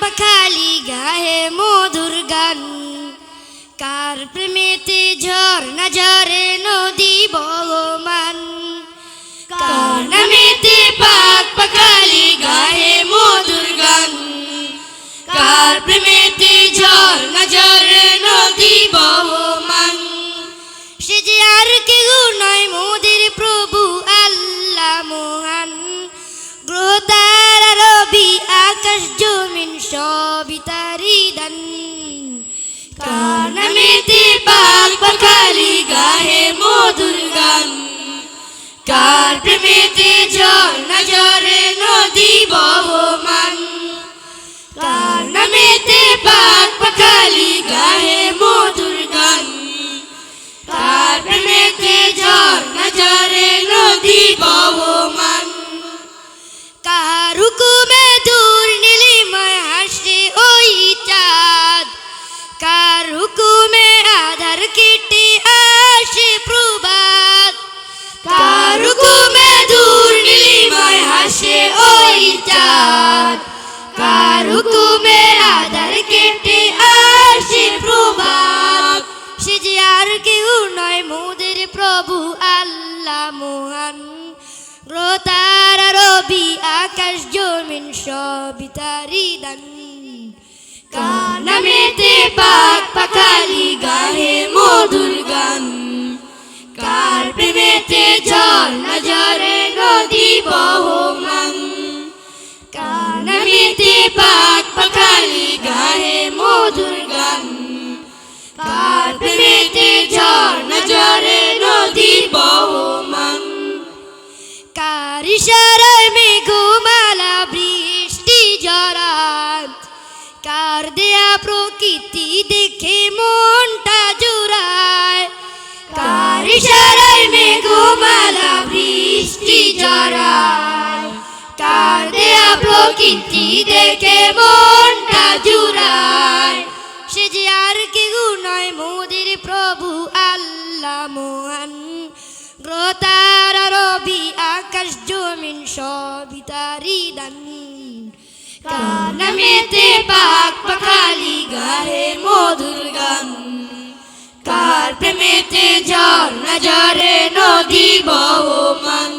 পাখালি গাহে মধুর গান, কার প্রেমেতে ঝরনা ঝরে নদী বহমান। কার নামেতে পাক পাখালি গাহে মধুর গান, কার প্রেমেতে ঝরনা ঝরে নদী বহমান। সে যে আর কেউ নয় মোদের প্রভু আল্লাহ মহান, গ্রহ তারা রবি আকাশ জমিন সবই তারই দান। কার নামেতে পাক পাখালি গাহে মধুর গান, কার প্রেমেতে ঝরনা ঝরে নদী বহমান। কার নামেতে পাক পাখালি গাহে মধুর গান, কার প্রেমেতে ঝরনা ঝরে নদী বহমান। কার হুকুমে দূর নীলিমায় হাসে ওই চাঁদ, কার হুকুমে আধার কেটে আসে প্রভাত। কার হুকুমে দূর নীলিমায় হাসে ওই চাঁদ, কার হুকুমে আধার কেটে আসে প্রভাত। সে যে আর কেউ নয় মোদের প্রভু আল্লাহ মহান, গ্রহ তারা রবি আকাশ জমিন সবই তারই দান। কার নামেতে পাক পাখালি গাহে মধুর গান, কার প্রেমেতে ঝরনা ঝরে নদী বহমান। কার নামেতে পাক পাখালি গাহে মধুর গান, কার প্রেমেতে ঝরনা ঝরে নদী বহমান। কার ইশারায় মেঘমালা বৃষ্টি ঝরায়, কার দেয়া প্রকৃতি দেখে মনটা জোড়ায়। কার ইশারায় মেঘমালা বৃষ্টি ঝরায়, কার দেয়া প্রকৃতি দেখে মনটা জোড়ায়। সে যে আর কেউ নয় মোদের প্রভু আল্লাহ মহান, গ্রহ তারা রবি আকাশ জমিন সবই তারই দান। কার নামেতে পাক পাখালি গাহে মধুর গান, কার প্রেমেতে ঝরনা ঝরে নদী বহমান।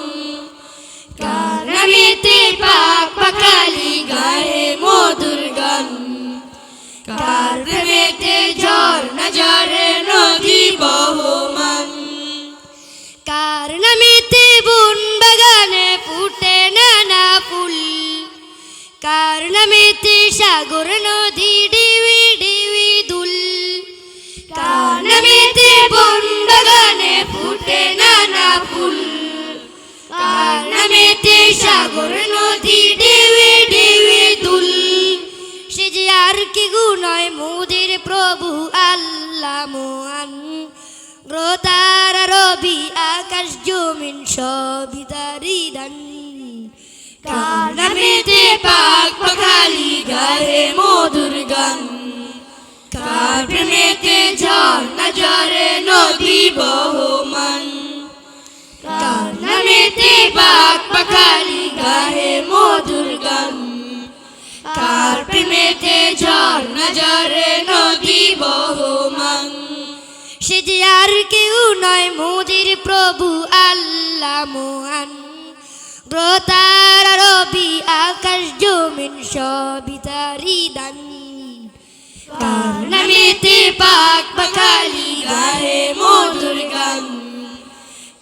কার নামেতে পাক পাখালি গাহে মধুর গান, কার প্রেমেতে ঝরনা ঝরে নদী বহমান। কার নামেতে বন বাগানে ফুটে নানা ফুল, কার নামেতে সাগর নদী ডিবি ডিবি দুল। কার নামেতে বন বাগানে ফুটে নানা ফুল, কার নামেতে সাগর নদী ডিবি ডিবি দুল। সে যে আর কেউ নয় মোদের প্রভু আল্লাহ মহান, গ্রহ তারা রবি আকাশ জমিন সবই তারই দান। কার নামেতে পাক পাখালি গাহে মধুর গান, কার প্রেমেতে ঝরনা ঝরে নদী বহমান। কার নামেতে পাক পাখালি গাহে মধুর গান, কার প্রেমেতে ঝরনা ঝরে নদী বহমান। সে যে আর কেউ নয় মোদের প্রভু আল্লাহ মহান, গ্রহ তারা রবি আকাশ জমিন সবই তারই দান। কার নামেতে পাক পাখালি গাহে মধুর গান,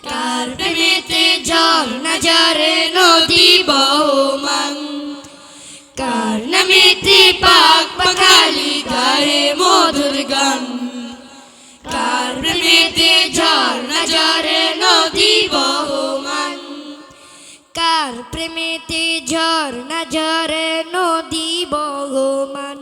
কার প্রেমেতে ঝরনা ঝরে নদী বহমান। কার নামেতে পাক পাখালি গাহে মধুর গান, কার প্রেমেতে ঝরনা ঝরে নদী বহমান। কার প্রেমেতে ঝরনা ঝরে নদী বহমান।